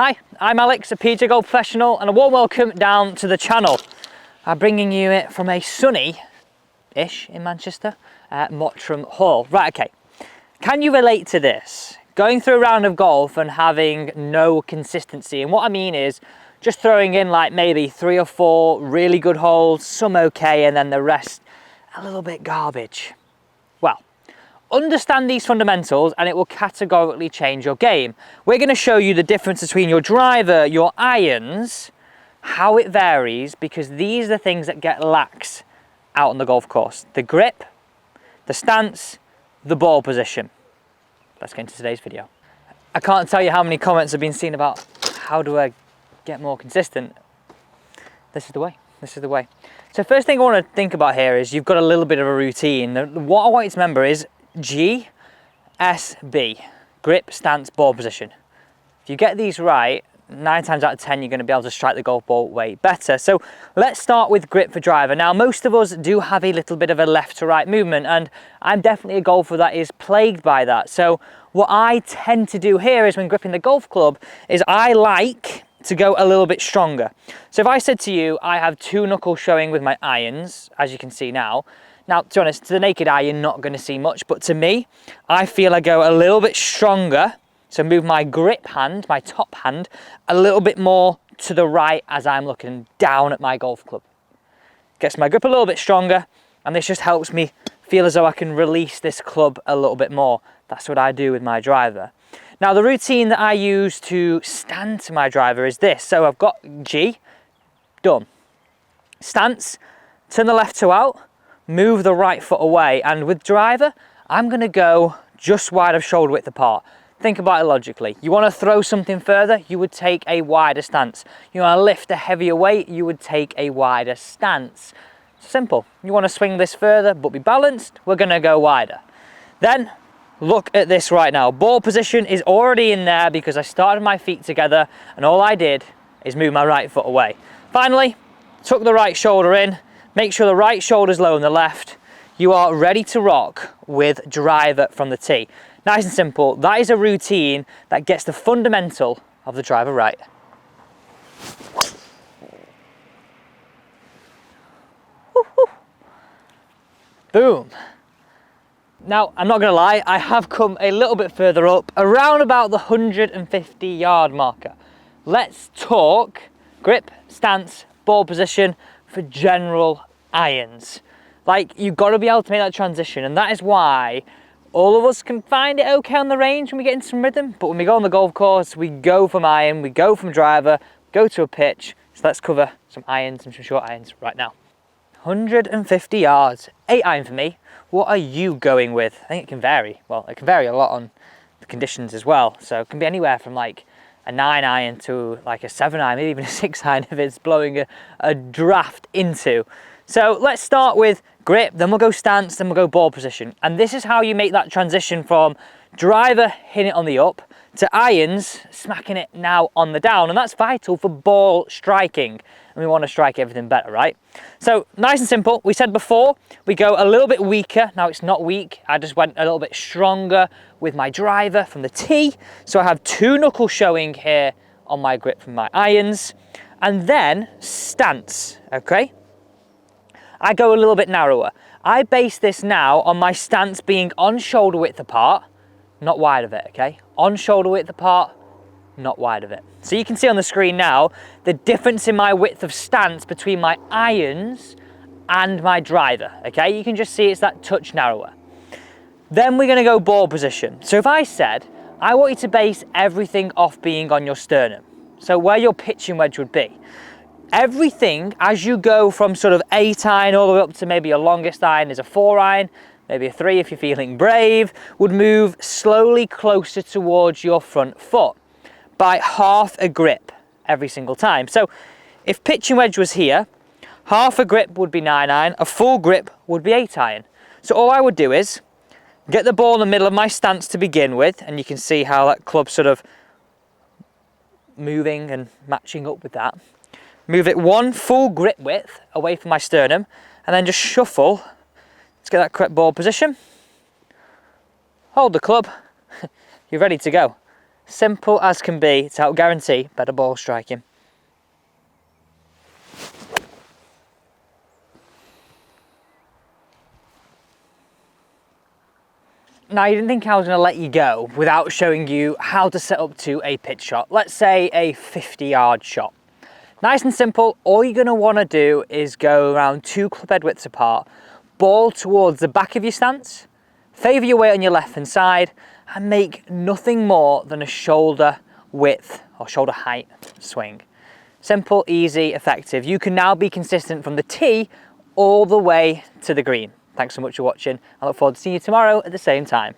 Hi, I'm Alex, a PGA Golf professional, and a warm welcome down to the channel. I'm bringing you it from a sunny-ish in Manchester, Mottram Hall. Right, okay. Can you relate to this? Going through a round of golf and having no consistency. And what I mean is just throwing in like maybe 3 or 4 really good holes, some okay, and then the rest a little bit garbage. Well, understand these fundamentals and it will categorically change your game. We're going to show you the difference between your driver, your irons, how it varies, because these are the things that get lax out on the golf course. The grip, the stance, the ball position. Let's get into today's video. I can't tell you how many comments have been seen about how do I get more consistent. This is the way. This is the way. So first thing I want to think about here is you've got a little bit of a routine. What I want you to remember is G, S, B, grip, stance, ball position. If you get these right, 9 times out of 10 you're going to be able to strike the golf ball way better. So let's start with grip for driver. Now most of us do have a little bit of a left to right movement, and I'm definitely a golfer that is plagued by that. So what I tend to do here is when gripping the golf club is I like to go a little bit stronger. So if I said to you, I have 2 knuckles showing with my irons, as you can see now. Now, to be honest, to the naked eye, you're not going to see much, but to me, I feel I go a little bit stronger. So move my grip hand, my top hand, a little bit more to the right as I'm looking down at my golf club. Gets my grip a little bit stronger, and this just helps me feel as though I can release this club a little bit more. That's what I do with my driver. Now, the routine that I use to stand to my driver is this. So I've got G, done. Stance, turn the left toe out, move the right foot away, and with driver, I'm going to go just wide of shoulder width apart. Think about it logically. You want to throw something further, you would take a wider stance. You want to lift a heavier weight, you would take a wider stance. Simple. You want to swing this further but be balanced, we're going to go wider. Then look at this right now. Ball position is already in there because I started my feet together and all I did is move my right foot away. Finally, tuck the right shoulder in, make sure the right shoulder's low on the left. You are ready to rock with driver from the tee. Nice and simple. That is a routine that gets the fundamental of the driver right. Woo-hoo. Boom. Now, I'm not going to lie, I have come a little bit further up, around about the 150-yard marker. Let's talk grip, stance, ball position for general irons. Like, you've got to be able to make that transition, and that is why all of us can find it okay on the range when we get into some rhythm, but when we go on the golf course, we go from iron, we go from driver, go to a pitch. So let's cover some irons and some short irons right now. 150 yards, 8 iron for me. What are you going with? I think it can vary. Well, it can vary a lot on the conditions as well. So it can be anywhere from like a 9 iron to like a 7 iron, maybe even a 6 iron if it's blowing a draft into. So let's start with grip, then we'll go stance, then we'll go ball position. And this is how you make that transition from driver hitting it on the up to irons smacking it now on the down. And that's vital for ball striking. And we want to strike everything better, right? So nice and simple. We said before, we go a little bit weaker. Now it's not weak. I just went a little bit stronger with my driver from the tee. So I have 2 knuckles showing here on my grip from my irons. And then stance, okay? I go a little bit narrower. I base this now on my stance being on shoulder width apart, not wide of it, okay? On shoulder width apart, not wide of it. So you can see on the screen now, the difference in my width of stance between my irons and my driver, okay? You can just see it's that touch narrower. Then we're gonna go ball position. So if I said, I want you to base everything off being on your sternum, so where your pitching wedge would be. Everything as you go from sort of 8 iron all the way up to maybe your longest iron is a 4 iron, maybe a 3 if you're feeling brave, would move slowly closer towards your front foot by half a grip every single time. So if pitching wedge was here, half a grip would be 9 iron, a full grip would be 8 iron. So all I would do is get the ball in the middle of my stance to begin with, and you can see how that club's sort of moving and matching up with that. Move it 1 full grip width away from my sternum, and then just shuffle. Let's get that correct ball position. Hold the club. You're ready to go. Simple as can be to help guarantee better ball striking. Now, you didn't think I was going to let you go without showing you how to set up to a pitch shot. Let's say a 50-yard shot. Nice and simple. All you're going to want to do is go around 2 club head widths apart, ball towards the back of your stance, favour your weight on your left hand side, and make nothing more than a shoulder width or shoulder height swing. Simple, easy, effective. You can now be consistent from the tee all the way to the green. Thanks so much for watching. I look forward to seeing you tomorrow at the same time.